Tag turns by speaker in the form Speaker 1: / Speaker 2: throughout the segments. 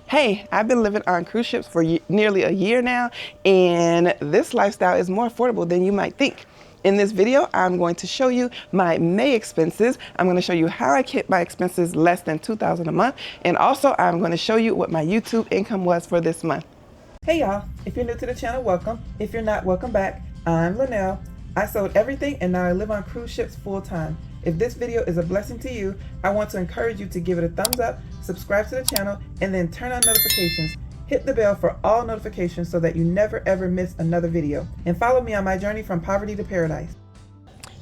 Speaker 1: Hey, I've been living on cruise ships for nearly a year now, and this lifestyle is more affordable than you might think. In this video, I'm going to show you my May expenses. I'm going to show you how I kept my expenses less than $2,000 a month, and also I'm going to show you what my YouTube income was for this month. Hey y'all, if you're new to the channel, welcome. If you're not, welcome back. I'm Linnell. I sold everything and now I live on cruise ships full time. If this video is a blessing to you, I want to encourage you to give it a thumbs up, subscribe to the channel, and then turn on notifications. Hit the bell for all notifications so that you never ever miss another video. And follow me on my journey from poverty to paradise.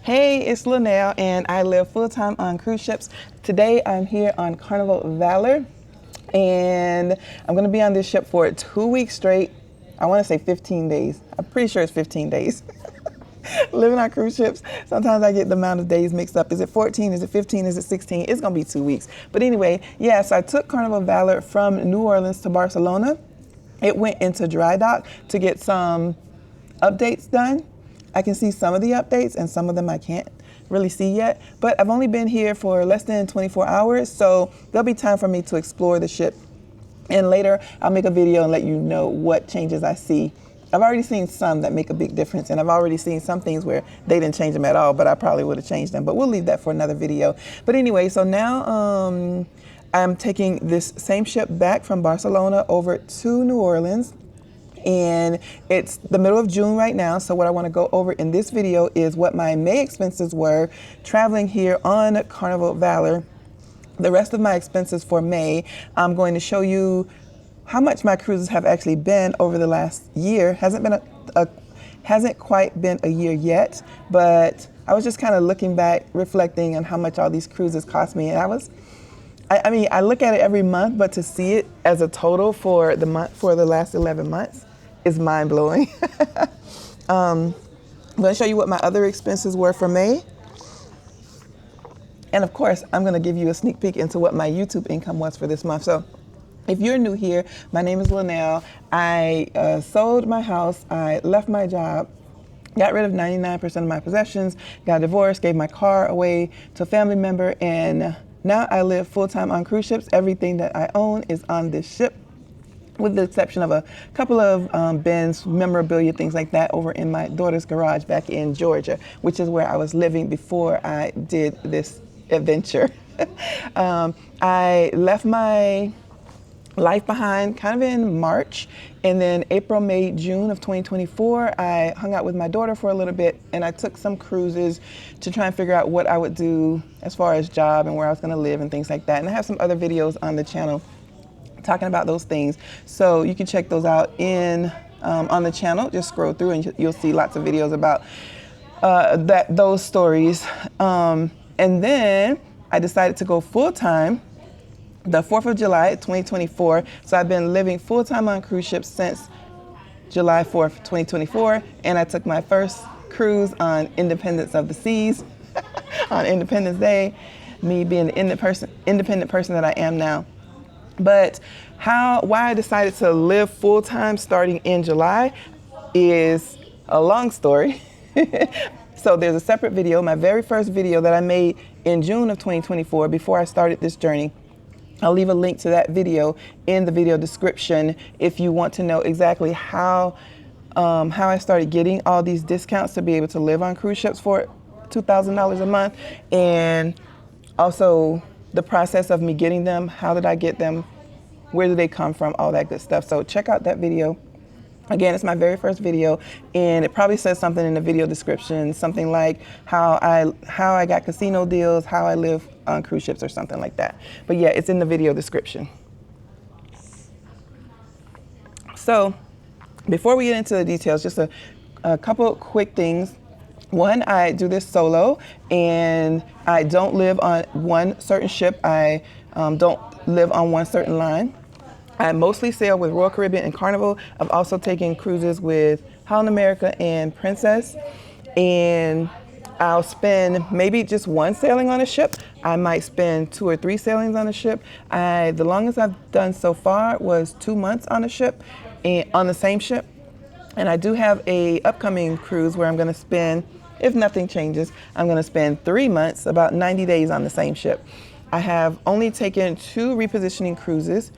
Speaker 1: Hey, it's Linnell and I live full-time on cruise ships. Today I'm here on Carnival Valor and I'm gonna be on this ship for 2 weeks straight. I wanna say 15 days. I'm pretty sure it's 15 days. Living on cruise ships, sometimes I get the amount of days mixed up. Is it 14? Is it 15? Is it 16? It's gonna be 2 weeks. But anyway, yeah, so I took Carnival Valor from New Orleans to Barcelona. It went into dry dock to get some updates done. I can see some of the updates and some of them I can't really see yet. But I've only been here for less than 24 hours, so there'll be time for me to explore the ship. And later, I'll make a video and let you know what changes I see. I've already seen some that make a big difference, and I've already seen some things where they didn't change them at all, but I probably would have changed them. But we'll leave that for another video. But anyway, so now I'm taking this same ship back from Barcelona over to New Orleans. And it's the middle of June right now. So what I want to go over in this video is what my May expenses were traveling here on Carnival Valor. The rest of my expenses for May, I'm going to show you how much my cruises have actually been over the last year. Hasn't quite been a year yet, but I was just kind of looking back, reflecting on how much all these cruises cost me. And I mean, I look at it every month, but to see it as a total for the month, for the last 11 months is mind blowing. I'm gonna show you what my other expenses were for May. And of course, I'm gonna give you a sneak peek into what my YouTube income was for this month. So if you're new here, my name is Linnell. I sold my house, I left my job, got rid of 99% of my possessions, got divorced, gave my car away to a family member, and now I live full-time on cruise ships. Everything that I own is on this ship, with the exception of a couple of bins, memorabilia, things like that over in my daughter's garage back in Georgia, which is where I was living before I did this adventure. I left my life behind kind of in March, and then April, May, June of 2024, I hung out with my daughter for a little bit, and I took some cruises to try and figure out what I would do as far as job and where I was gonna live and things like that. And I have some other videos on the channel talking about those things, so you can check those out on the channel. Just scroll through and you'll see lots of videos about those stories. And then I decided to go full-time the 4th of July, 2024. So I've been living full-time on cruise ships since July 4th, 2024. And I took my first cruise on Independence of the Seas on Independence Day, me being the independent person that I am now. But why I decided to live full-time starting in July is a long story. So there's a separate video, my very first video that I made in June of 2024 before I started this journey. I'll leave a link to that video in the video description if you want to know exactly how I started getting all these discounts to be able to live on cruise ships for $2,000 a month, and also the process of me getting them. How did I get them? Where did they come from? All that good stuff. So check out that video. Again, it's my very first video, and it probably says something in the video description, something like how I got casino deals, how I live on cruise ships, or something like that. But yeah, it's in the video description. So before we get into the details, just a couple quick things. One, I do this solo, and I don't live on one certain ship. I don't live on one certain line. I mostly sail with Royal Caribbean and Carnival. I've also taken cruises with Holland America and Princess. And I'll spend maybe just one sailing on a ship. I might spend 2 or 3 sailings on a ship. The longest I've done so far was 2 months on a ship, and on the same ship. And I do have a upcoming cruise where I'm gonna spend, if nothing changes, I'm gonna spend 3 months, about 90 days on the same ship. I have only taken 2 repositioning cruises.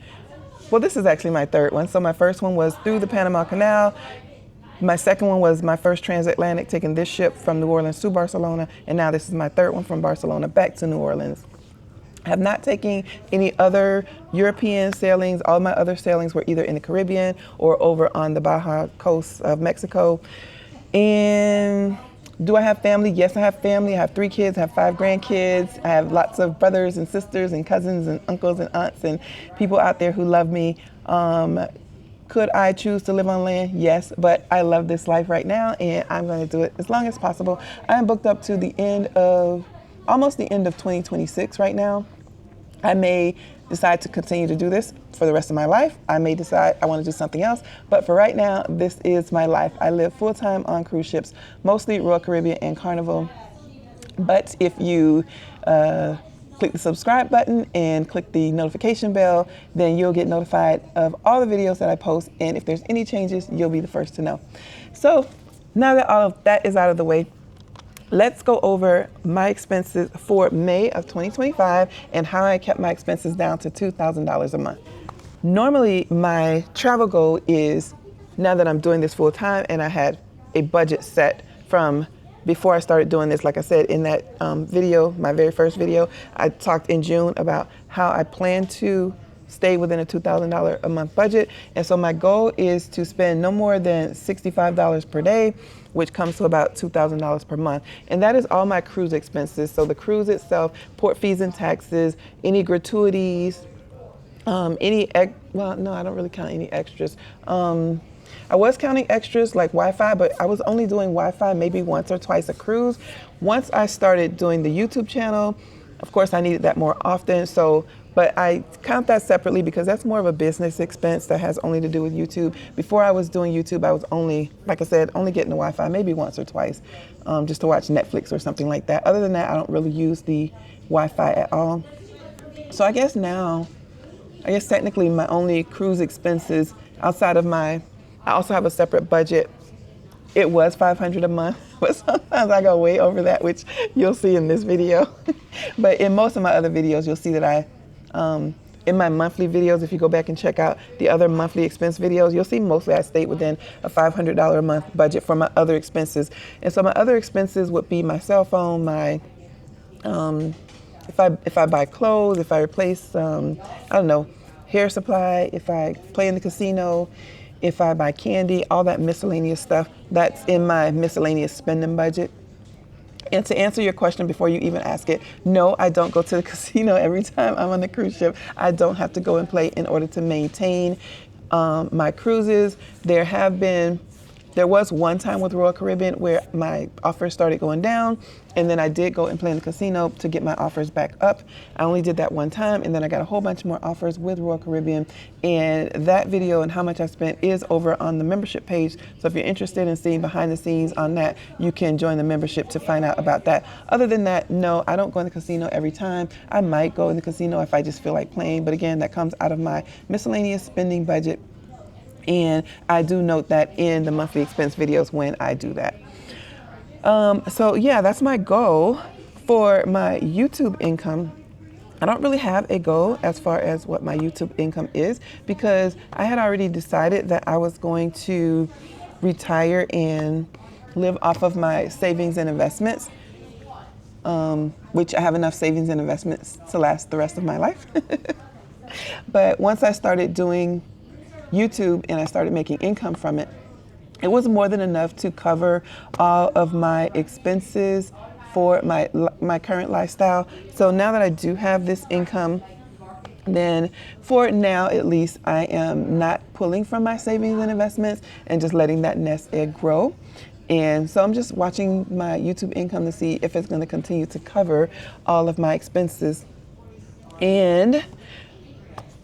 Speaker 1: well, this is actually my third one. So my first one was through the Panama Canal. My second one was my first transatlantic, taking this ship from New Orleans to Barcelona. And now this is my third one from Barcelona back to New Orleans. I have not taken any other European sailings. All my other sailings were either in the Caribbean or over on the Baja coast of Mexico. And do I have family? Yes, I have family. I have 3 kids. I have 5 grandkids. I have lots of brothers and sisters and cousins and uncles and aunts and people out there who love me. Could I choose to live on land? Yes, but I love this life right now, and I'm going to do it as long as possible. I am booked up to almost the end of 2026 right now. I may decide to continue to do this for the rest of my life. I may decide I want to do something else, but for right now, this is my life. I live full-time on cruise ships, mostly Royal Caribbean and Carnival. But if you click the subscribe button and click the notification bell, then you'll get notified of all the videos that I post, and if there's any changes, you'll be the first to know. So now that all of that is out of the way, let's go over my expenses for May of 2025 and how I kept my expenses down to $2,000 a month. Normally, my travel goal is, now that I'm doing this full time and I had a budget set from before I started doing this, like I said in that video, my very first video, I talked in June about how I plan to stay within a $2,000 a month budget. And so my goal is to spend no more than $65 per day, which comes to about $2,000 per month. And that is all my cruise expenses. So the cruise itself, port fees and taxes, any gratuities, well, no, I don't really count any extras. I was counting extras like Wi-Fi, but I was only doing Wi-Fi maybe once or twice a cruise. Once I started doing the YouTube channel, of course I needed that more often. But I count that separately because that's more of a business expense that has only to do with YouTube. Before I was doing YouTube, I was only, like I said, only getting the Wi-Fi maybe once or twice, just to watch Netflix or something like that. Other than that, I don't really use the Wi-Fi at all. So I guess technically my only cruise expenses outside of I also have a separate budget. It was $500 a month, but sometimes I go way over that, which you'll see in this video. But in most of my other videos, you'll see that in my monthly videos, if you go back and check out the other monthly expense videos, you'll see mostly I stayed within a $500 a month budget for my other expenses. And so my other expenses would be my cell phone, if I buy clothes, if I replace, hair supply, if I play in the casino, if I buy candy, all that miscellaneous stuff, that's in my miscellaneous spending budget. And to answer your question before you even ask it, no, I don't go to the casino every time I'm on the cruise ship. I don't have to go and play in order to maintain my cruises. There was one time with Royal Caribbean where my offers started going down, and then I did go and play in the casino to get my offers back up. I only did that one time, and then I got a whole bunch more offers with Royal Caribbean, and that video and how much I spent is over on the membership page. So if you're interested in seeing behind the scenes on that, you can join the membership to find out about that. Other than that, no, I don't go in the casino every time. I might go in the casino if I just feel like playing, but again, that comes out of my miscellaneous spending budget. And I do note that in the monthly expense videos when I do that. So yeah, that's my goal for my YouTube income. I don't really have a goal as far as what my YouTube income is because I had already decided that I was going to retire and live off of my savings and investments, which I have enough savings and investments to last the rest of my life. But once I started doing YouTube and I started making income from it, it was more than enough to cover all of my expenses for my current lifestyle. So now that I do have this income, then for now at least I am not pulling from my savings and investments and just letting that nest egg grow. And so I'm just watching my YouTube income to see if it's going to continue to cover all of my expenses. And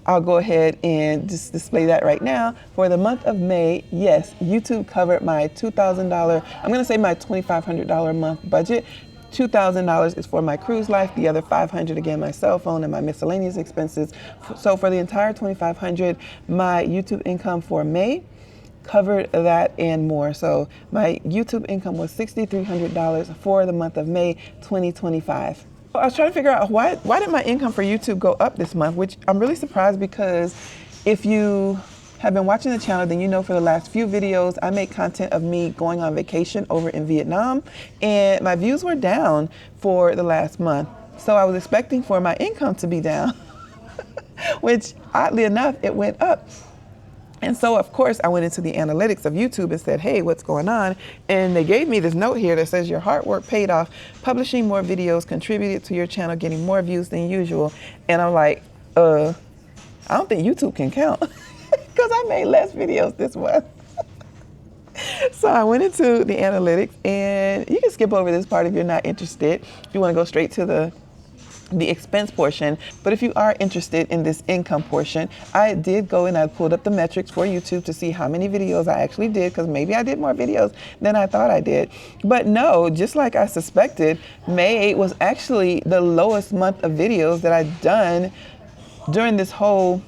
Speaker 1: I'll go ahead and just display that right now. For the month of May, yes, YouTube covered my $2,000, I'm gonna say my $2,500 a month budget. $2,000 is for my cruise life, the other $500, again, my cell phone and my miscellaneous expenses. So for the entire $2,500, my YouTube income for May covered that and more. So my YouTube income was $6,300 for the month of May 2025. I was trying to figure out why did my income for YouTube go up this month, which I'm really surprised because If you have been watching the channel, then you know for the last few videos, I make content of me going on vacation over in Vietnam, and my views were down for the last month. So I was expecting for my income to be down, which oddly enough, it went up. And so, of course, I went into the analytics of YouTube and said, hey, what's going on? And they gave me this note here that says your hard work paid off. Publishing more videos contributed to your channel getting more views than usual. And I'm like, I don't think YouTube can count because I made less videos this month. So I went into the analytics, and you can skip over this part if you're not interested. If you want to go straight to the expense portion. But if you are interested in this income portion, I did go and I pulled up the metrics for YouTube to see how many videos I actually did, because maybe I did more videos than I thought I did. But no, just like I suspected, May was actually the lowest month of videos that I'd done during this whole,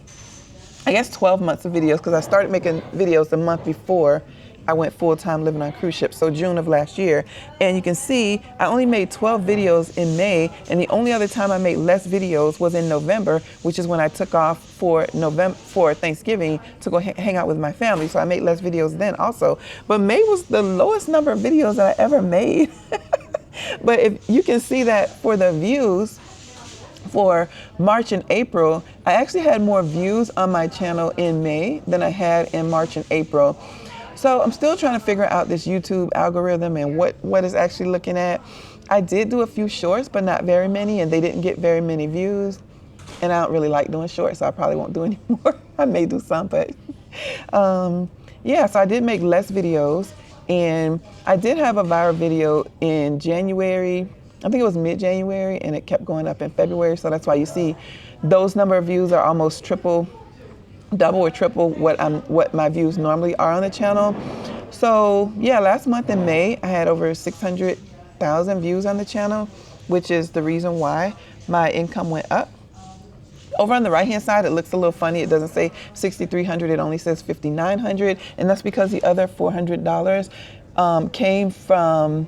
Speaker 1: I guess, 12 months of videos, because I started making videos the month before I went full-time living on cruise ships, so June of last year. And you can see I only made 12 videos in May, and the only other time I made less videos was in November, which is when I took off for Thanksgiving to go hang out with my family. So I made less videos then also. But May was the lowest number of videos that I ever made. But if you can see that for the views, for March and April, I actually had more views on my channel in May than I had in March and April. So I'm still trying to figure out this YouTube algorithm and what it's actually looking at. I did do a few shorts, but not very many, and they didn't get very many views. And I don't really like doing shorts, so I probably won't do any more. I may do some, but yeah, so I did make less videos. And I did have a viral video in January. I think it was mid-January, and it kept going up in February. So that's why you see those number of views are almost double or triple what my views normally are on the channel. So yeah, last month in May, I had over 600,000 views on the channel, which is the reason why my income went up. Over on the right-hand side, it looks a little funny. It doesn't say 6,300, it only says 5,900. And that's because the other $400 came from,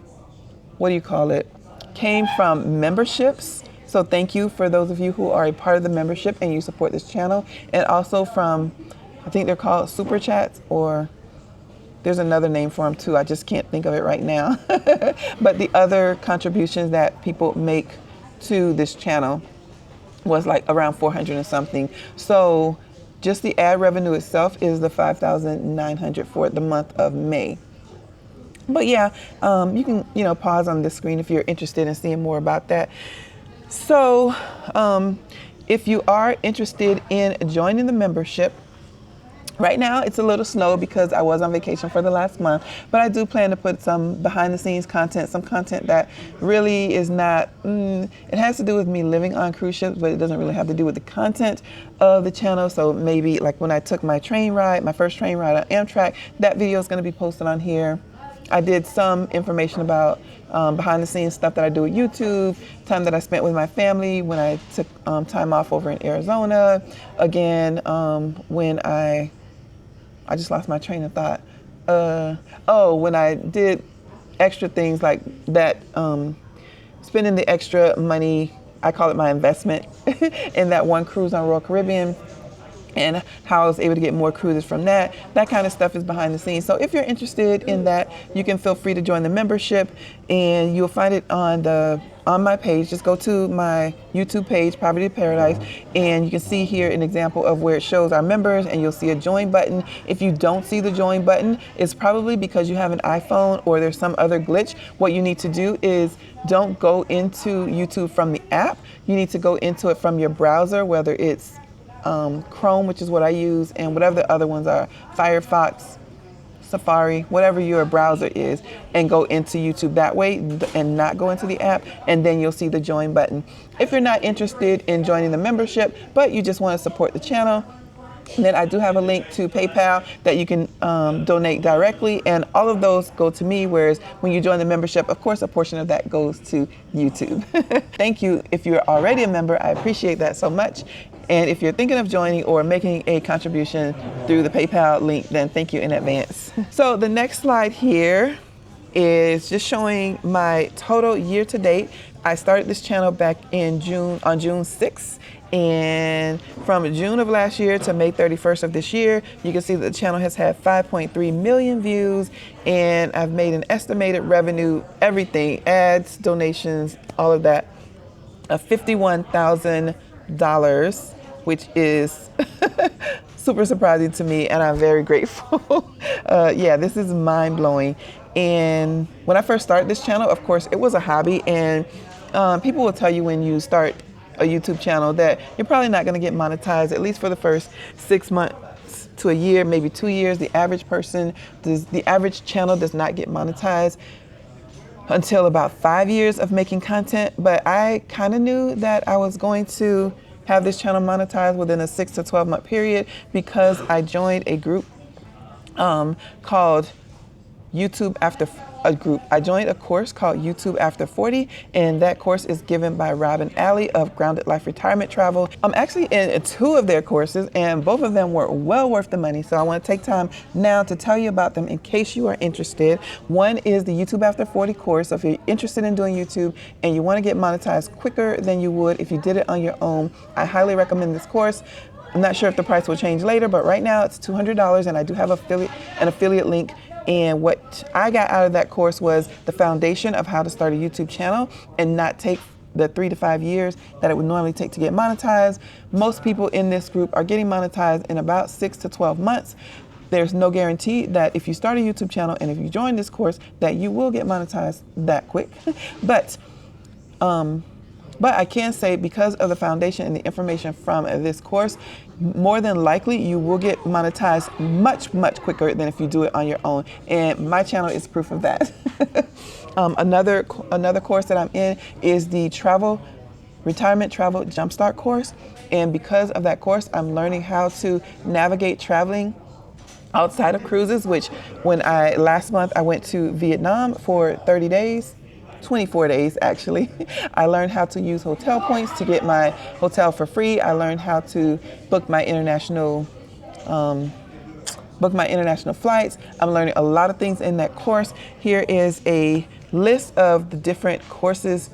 Speaker 1: came from memberships. So thank you for those of you who are a part of the membership and you support this channel. And also from, I think they're called super chats, or there's another name for them too. I just can't think of it right now. But the other contributions that people make to this channel was like around 400 and something. So just the ad revenue itself is the 5,900 for the month of May. But yeah, you can, pause on this screen if you're interested in seeing more about that. So if you are interested in joining the membership, right now it's a little slow because I was on vacation for the last month, but I do plan to put some behind the scenes content, some content that really is not, it has to do with me living on cruise ships, but it doesn't really have to do with the content of the channel. So maybe like when I took my train ride, my first train ride on Amtrak, that video is going to be posted on here. I did some information about behind the scenes stuff that I do with YouTube, time that I spent with my family when I took time off over in Arizona. Again, when I just lost my train of thought. When I did extra things like that, spending the extra money, I call it my investment, in that one cruise on Royal Caribbean, and how I was able to get more cruises from that. That kind of stuff is behind the scenes. So if you're interested in that, you can feel free to join the membership, and you'll find it on my page. Just go to my YouTube page, Poverty to Paradise, and you can see here an example of where it shows our members, and you'll see a join button. If you don't see the join button, it's probably because you have an iPhone or there's some other glitch. What you need to do is don't go into YouTube from the app. You need to go into it from your browser, whether it's Chrome, which is what I use, and whatever the other ones are, Firefox, Safari, whatever your browser is, and go into YouTube that way and not go into the app, and then you'll see the join button. If you're not interested in joining the membership, but you just want to support the channel, then I do have a link to PayPal that you can donate directly, and all of those go to me, whereas when you join the membership, of course, a portion of that goes to YouTube. Thank you if you're already a member. I appreciate that so much. And if you're thinking of joining or making a contribution through the PayPal link, then thank you in advance. So the next slide here is just showing my total year to date. I started this channel back in on June 6th, And from June of last year to May 31st of this year, you can see that the channel has had 5.3 million views, and I've made an estimated revenue, everything, ads, donations, all of that, of $51,000, which is super surprising to me, and I'm very grateful. Yeah, this is mind-blowing. And when I first started this channel, of course, it was a hobby, and people will tell you when you start a YouTube channel that you're probably not going to get monetized, at least for the first 6 months to a year, maybe 2 years. The average channel does not get monetized until about 5 years of making content. But I kind of knew that I was going to have this channel monetized within a 6 to 12 month period, because I joined a group called YouTube After I joined a course called YouTube After 40, and that course is given by Rob and Allie of Grounded Life Retirement Travel. I'm actually in 2 of their courses, and both of them were well worth the money. So I want to take time now to tell you about them in case you are interested. One is the YouTube After 40 course. So if you're interested in doing YouTube and you want to get monetized quicker than you would if you did it on your own, I highly recommend this course. I'm not sure if the price will change later, but right now it's $200, and I do have an affiliate link. And what I got out of that course was the foundation of how to start a YouTube channel and not take the 3 to 5 years that it would normally take to get monetized. Most people in this group are getting monetized in about 6 to 12 months. There's no guarantee that if you start a YouTube channel and if you join this course that you will get monetized that quick. But I can say, because of the foundation and the information from this course, more than likely you will get monetized much, much quicker than if you do it on your own. And my channel is proof of that. Another course that I'm in is the Retirement Travel Jumpstart course. And because of that course, I'm learning how to navigate traveling outside of cruises, which last month I went to Vietnam for 30 days. 24 days actually. I learned how to use hotel points to get my hotel for free. I learned how to book my international flights. I'm learning a lot of things in that course. Here is a list of the different courses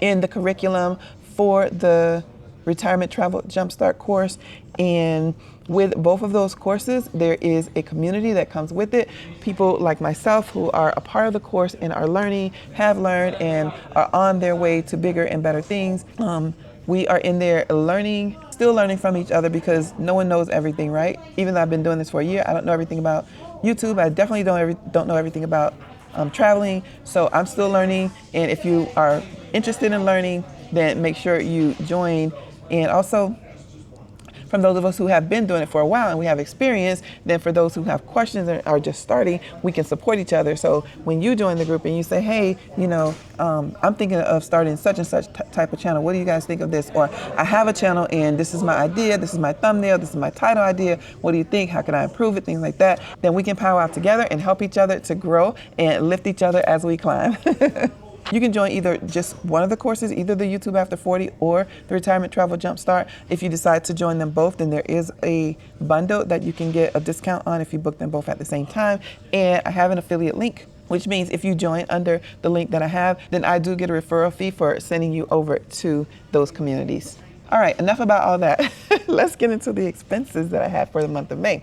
Speaker 1: in the curriculum for the Retirement Travel Jumpstart course. And with both of those courses, there is a community that comes with it. People like myself who are a part of the course and are learning, have learned, and are on their way to bigger and better things. We are in there learning, still learning from each other, because no one knows everything, right? Even though I've been doing this for a year, I don't know everything about YouTube. I definitely don't know everything about traveling. So I'm still learning. And if you are interested in learning, then make sure you join. And also, from those of us who have been doing it for a while and we have experience, then for those who have questions and are just starting, we can support each other. So when you join the group and you say, hey, I'm thinking of starting such and such type of channel. What do you guys think of this? Or I have a channel and this is my idea. This is my thumbnail. This is my title idea. What do you think? How can I improve it? Things like that. Then we can power out together and help each other to grow and lift each other as we climb. You can join either just one of the courses, either the YouTube After 40 or the Retirement Travel Jumpstart. If you decide to join them both, then there is a bundle that you can get a discount on if you book them both at the same time. And I have an affiliate link, which means if you join under the link that I have, then I do get a referral fee for sending you over to those communities. All right, enough about all that. Let's get into the expenses that I have for the month of May.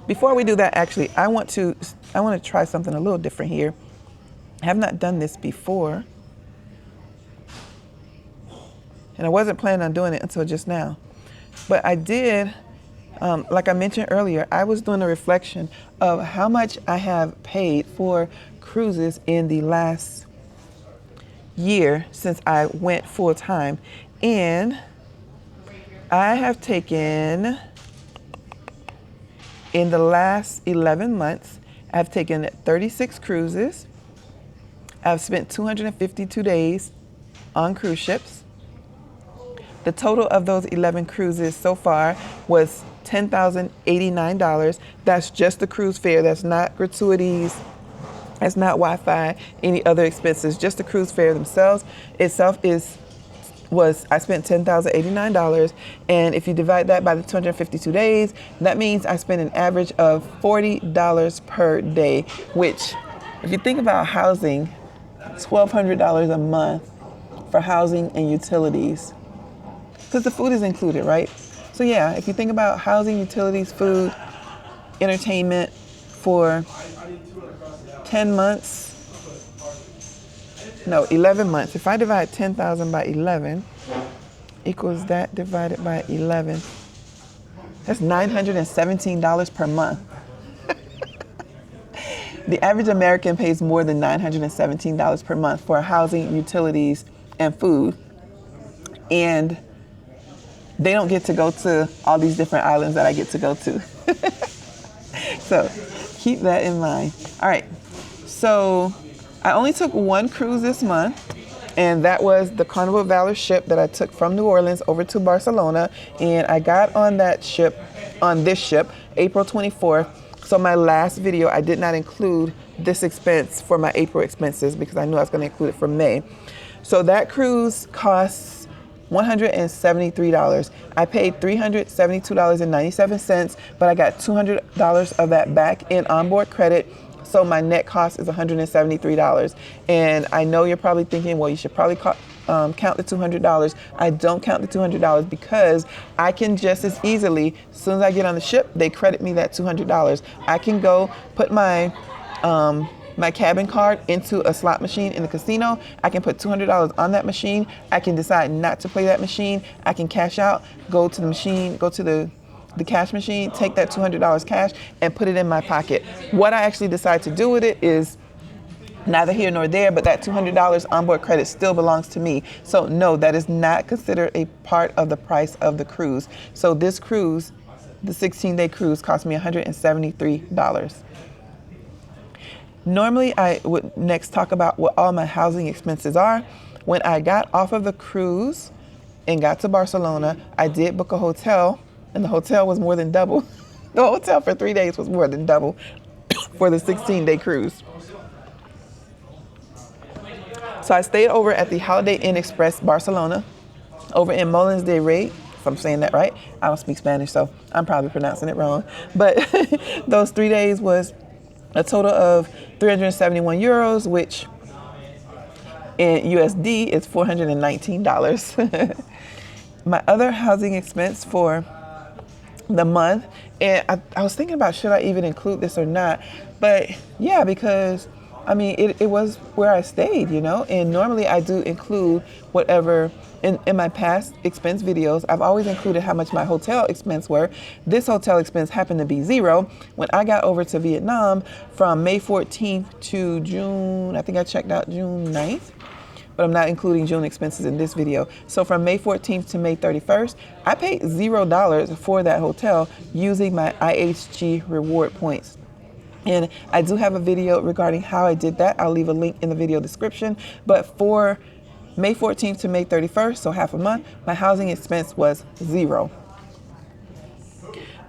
Speaker 1: Before we do that, actually, I want to try something a little different here. I have not done this before, and I wasn't planning on doing it until just now. But I did, like I mentioned earlier, I was doing a reflection of how much I have paid for cruises in the last year since I went full time. And I have taken, in the last 11 months, I've taken 36 cruises. I've spent 252 days on cruise ships. The total of those 11 cruises so far was $10,089. That's just the cruise fare. That's not gratuities. That's not Wi-Fi, any other expenses. Just the cruise fare itself I spent $10,089, and if you divide that by the 252 days, that means I spent an average of $40 per day, which, if you think about housing, $1,200 a month for housing and utilities. Because the food is included, right? So yeah, if you think about housing, utilities, food, entertainment for 10 months, no, 11 months. If I divide 10,000 by 11, equals that divided by 11. That's $917 per month. The average American pays more than $917 per month for housing, utilities, and food. And they don't get to go to all these different islands that I get to go to. So keep that in mind. All right. So I only took one cruise this month, and that was the Carnival Valor ship that I took from New Orleans over to Barcelona. And I got on that ship, on this ship, April 24th. So my last video, I did not include this expense for my April expenses because I knew I was going to include it for May. So that cruise costs $173. I paid $372.97, but I got $200 of that back in onboard credit. So my net cost is $173. And I know you're probably thinking, well, you should probably count the $200. I don't count the $200 because I can just as easily, as soon as I get on the ship, they credit me that $200. I can go put my my cabin card into a slot machine in the casino. I can put $200 on that machine. I can decide not to play that machine. I can cash out, go to the machine, go to the cash machine, take that $200 cash and put it in my pocket. What I actually decide to do with it is neither here nor there, but that $200 onboard credit still belongs to me. So no, that is not considered a part of the price of the cruise. So this cruise, the 16-day cruise, cost me $173. Normally, I would next talk about what all my housing expenses are. When I got off of the cruise and got to Barcelona, I did book a hotel, and the hotel was more than double. The hotel for 3 days was more than double for the 16-day cruise. So I stayed over at the Holiday Inn Express Barcelona, over in Molins de Rey, if I'm saying that right. I don't speak Spanish, so I'm probably pronouncing it wrong. But those 3 days was a total of 371 euros, which in USD is $419. My other housing expense for the month, and I was thinking about should I even include this or not, but yeah, because I mean, it was where I stayed, you know, and normally I do include whatever in my past expense videos. I've always included how much my hotel expense were. This hotel expense happened to be zero. When I got over to Vietnam from May 14th to June, I think I checked out June 9th, but I'm not including June expenses in this video. So from May 14th to May 31st, I paid $0 for that hotel using my IHG reward points. And I do have a video regarding how I did that. I'll leave a link in the video description. But for May 14th to May 31st, so half a month, my housing expense was $0.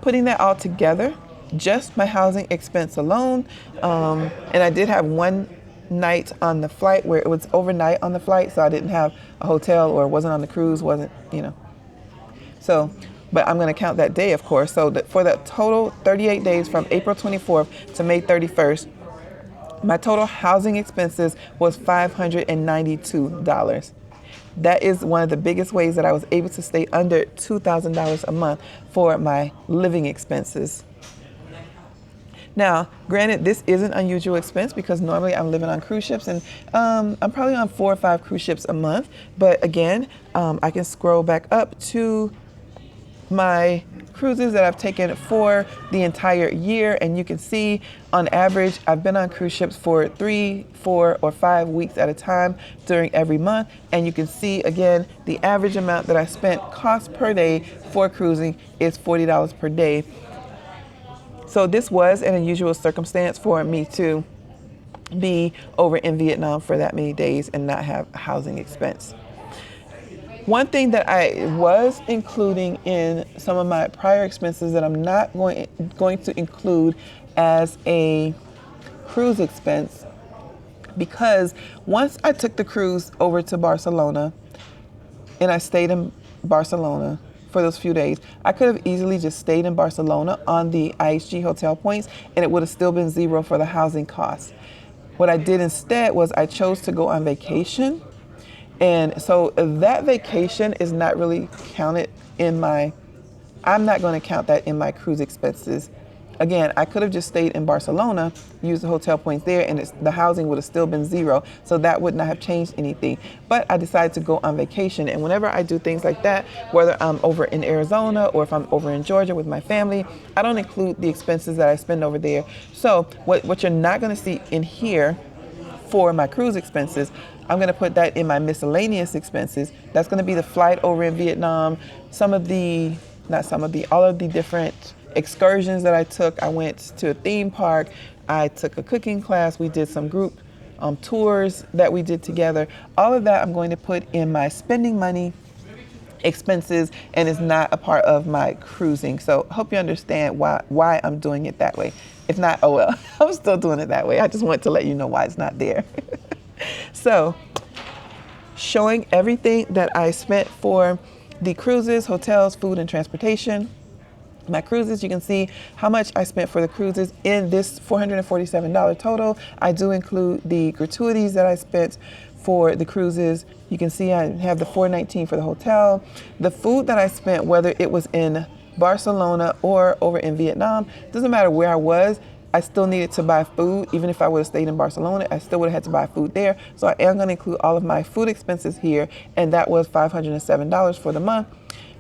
Speaker 1: Putting that all together, just my housing expense alone, and I did have one night on the flight where it was overnight on the flight, so I didn't have a hotel or wasn't on the cruise, wasn't, you know. So, but I'm going to count that day, of course. So for the total 38 days from April 24th to May 31st, my total housing expenses was $592. That is one of the biggest ways that I was able to stay under $2,000 a month for my living expenses. Now, granted, this is an unusual expense because normally I'm living on cruise ships, and I'm probably on 4 or 5 cruise ships a month. But again, I can scroll back up to my cruises that I've taken for the entire year, and you can see on average I've been on cruise ships for 3, 4, or 5 weeks at a time during every month, and you can see again the average amount that I spent cost per day for cruising is $40 per day. So this was an unusual circumstance for me to be over in Vietnam for that many days and not have a housing expense. One thing that I was including in some of my prior expenses that I'm not going to include as a cruise expense, because once I took the cruise over to Barcelona and I stayed in Barcelona for those few days, I could have easily just stayed in Barcelona on the IHG hotel points and it would have still been $0 for the housing costs. What I did instead was I chose to go on vacation, And so that vacation is not really counted in I'm not going to count that in my cruise expenses. Again, I could have just stayed in Barcelona, used the hotel points there, and the housing would have still been zero. So that would not have changed anything. But I decided to go on vacation. And whenever I do things like that, whether I'm over in Arizona or if I'm over in Georgia with my family, I don't include the expenses that I spend over there. So what you're not going to see in here for my cruise expenses, I'm going to put that in my miscellaneous expenses. That's going to be the flight over in Vietnam, all of the different excursions that I took. I went to a theme park. I took a cooking class. We did some group tours that we did together. All of that I'm going to put in my spending money expenses and is not a part of my cruising. So hope you understand why I'm doing it that way. If not, oh well, I'm still doing it that way. I just want to let you know why it's not there. So showing everything that I spent for the cruises, hotels, food, and transportation. My cruises, you can see how much I spent for the cruises in this $447 total. I do include the gratuities that I spent for the cruises. You can see I have the $419 for the hotel. The food that I spent, whether it was in Barcelona or over in Vietnam, doesn't matter where I was, I still needed to buy food. Even if I would have stayed in Barcelona, I still would have had to buy food there. So I am going to include all of my food expenses here, and that was $507 for the month.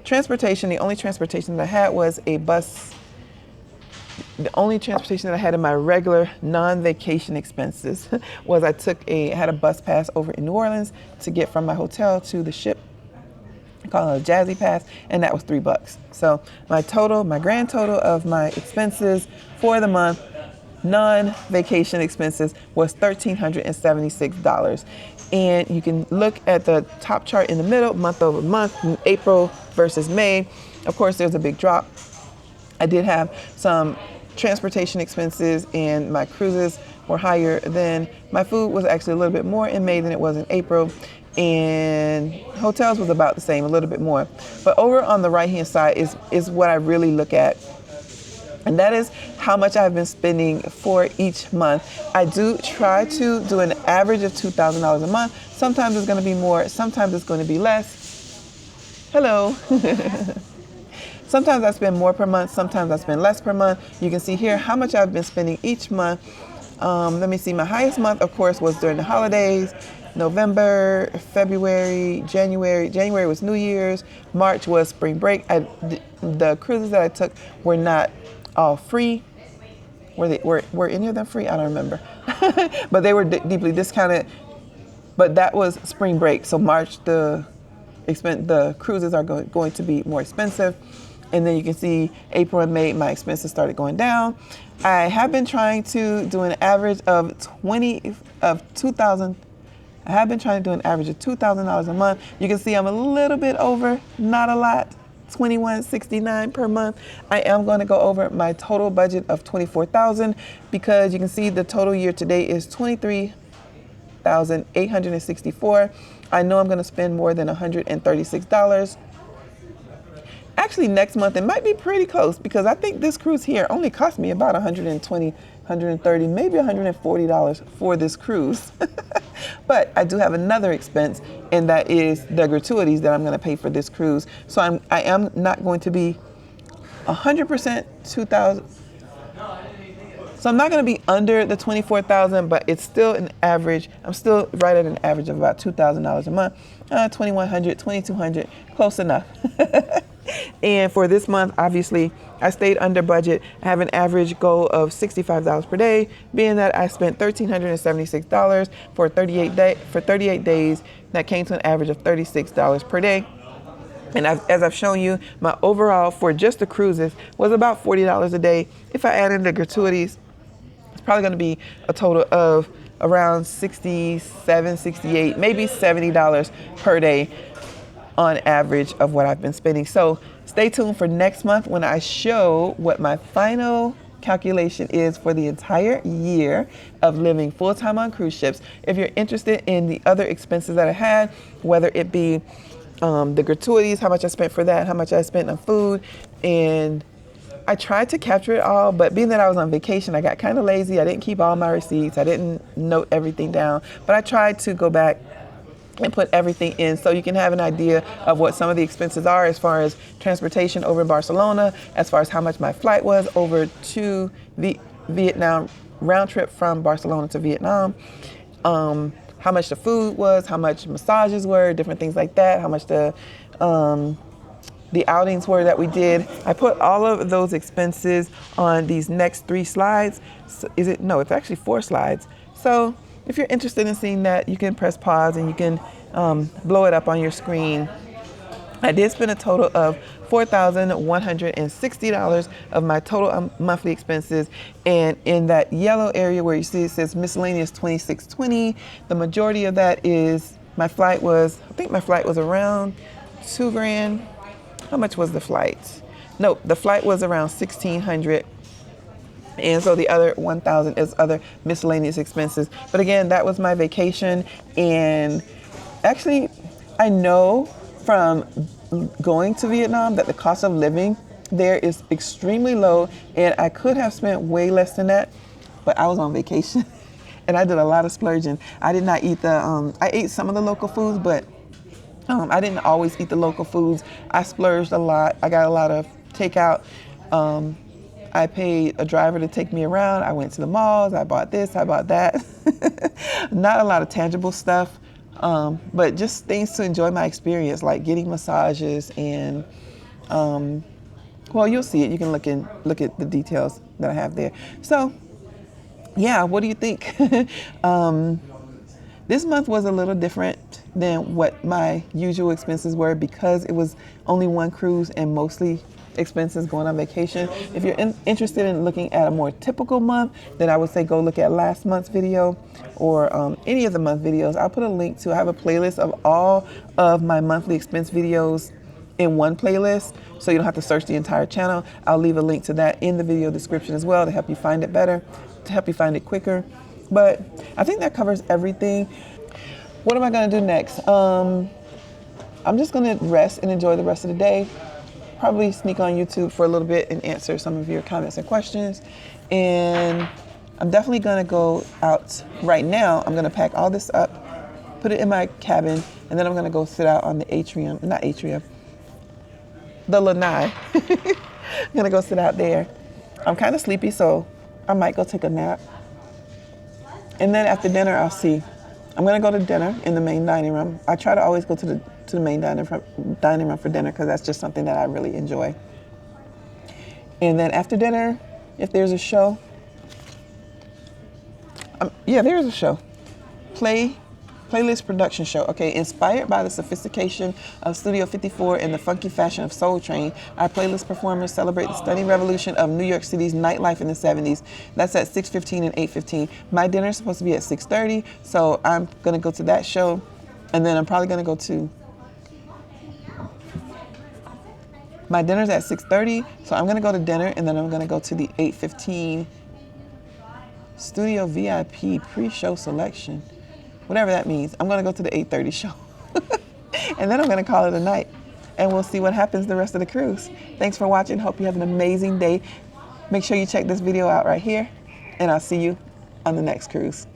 Speaker 1: Transportation, the only transportation that I had was a bus. The only transportation that I had in my regular non-vacation expenses was I had a bus pass over in New Orleans to get from my hotel to the ship. I call it a Jazzy Pass, and that was $3. So my grand total of my expenses for the month, non-vacation expenses, was $1,376. And you can look at the top chart in the middle, month over month, April versus May. Of course, there's a big drop. I did have some transportation expenses, and my cruises were higher than my food was actually a little bit more in May than it was in April. And hotels was about the same, a little bit more. But over on the right-hand side is what I really look at. And that is how much I've been spending for each month. I do try to do an average of $2,000 a month. Sometimes it's going to be more, sometimes it's going to be less. Hello. Sometimes I spend more per month, sometimes I spend less per month. You can see here how much I've been spending each month. Let me see, my highest month, of course, was during the holidays. November, February, January. January was New Year's. March was spring break. The cruises that I took were not all free. Were any of them free? I don't remember. But they were deeply discounted. But that was spring break. So March, the cruises are going to be more expensive. And then you can see April and May, my expenses started going down. I have been trying to do an average of $2,000. I have been trying to do an average of $2,000 a month. You can see I'm a little bit over, not a lot, $2,169 per month. I am going to go over my total budget of $24,000 because you can see the total year to date is $23,864. I know I'm going to spend more than $136. Actually, next month it might be pretty close because I think this cruise here only cost me about $120, $130, maybe $140 for this cruise. But I do have another expense, and that is the gratuities that I'm going to pay for this cruise. So I am not going to be 100% 2,000. So I'm not going to be under the 24,000, but it's still an average. I'm still right at an average of about $2,000 a month, 2,100, 2,200, close enough. And for this month, obviously, I stayed under budget. I have an average goal of $65 per day, being that I spent $1,376 for 38 days. That came to an average of $36 per day. And as I've shown you, my overall for just the cruises was about $40 a day. If I add in the gratuities, it's probably going to be a total of around $67, $68, maybe $70 per day on average of what I've been spending. So stay tuned for next month when I show what my final calculation is for the entire year of living full-time on cruise ships. If you're interested in the other expenses that I had, whether it be the gratuities, how much I spent for that, how much I spent on food, and I tried to capture it all, but being that I was on vacation, I got kind of lazy. I didn't keep all my receipts. I didn't note everything down, but I tried to go back and put everything in so you can have an idea of what some of the expenses are as far as transportation over in Barcelona, as far as how much my flight was over to Vietnam, round trip from Barcelona to Vietnam, how much the food was, how much massages were, different things like that, how much the outings were that we did. I put all of those expenses on these next 3 slides. So it's actually 4 slides. So if you're interested in seeing that, you can press pause and you can blow it up on your screen. I did spend a total of $4,160 of my total monthly expenses. And in that yellow area where you see it says miscellaneous $2,620, the majority of that is I think my flight was around $2,000. How much was the flight? No, the flight was around $1,600. And so the other $1,000 is other miscellaneous expenses. But again, that was my vacation. And actually, I know from going to Vietnam that the cost of living there is extremely low. And I could have spent way less than that, but I was on vacation and I did a lot of splurging. I did not eat I ate some of the local foods, but I didn't always eat the local foods. I splurged a lot. I got a lot of takeout. I paid a driver to take me around. I went to the malls. I bought this, I bought that. Not a lot of tangible stuff, but just things to enjoy my experience, like getting massages and, well, you'll see it. You can look at the details that I have there. So, yeah, what do you think? This month was a little different than what my usual expenses were because it was only one cruise and mostly expenses going on vacation. If you're interested in looking at a more typical month, then I would say go look at last month's video or any of the month videos. I'll put a link to, I have a playlist of all of my monthly expense videos in one playlist, so you don't have to search the entire channel. I'll leave a link to that in the video description as well to help you find it better, to help you find it quicker. But I think that covers everything. What am I going to do next? I'm just going to rest and enjoy the rest of the day. Probably sneak on YouTube for a little bit and answer some of your comments and questions. And I'm definitely going to go out right now. I'm going to pack all this up, put it in my cabin, and then I'm going to go sit out on the the lanai. I'm going to go sit out there. I'm kind of sleepy, so I might go take a nap. And then after dinner, I'll see. I'm going to go to dinner in the main dining room. I try to always go to the main dining room for dinner because that's just something that I really enjoy. And then after dinner, if there's a show, there's a show. Playlist production show. Okay, inspired by the sophistication of Studio 54 and the funky fashion of Soul Train, our playlist performers celebrate the stunning revolution of New York City's nightlife in the 70s. That's at 6:15 and 8:15. My dinner is supposed to be at 6:30, so I'm going to go to that show, and then I'm probably going to go to my dinner's at 6:30, so I'm going to go to dinner, and then I'm going to go to the 8:15 Studio VIP pre-show selection. Whatever that means. I'm going to go to the 8:30 show. And then I'm going to call it a night. And we'll see what happens the rest of the cruise. Thanks for watching. Hope you have an amazing day. Make sure you check this video out right here. And I'll see you on the next cruise.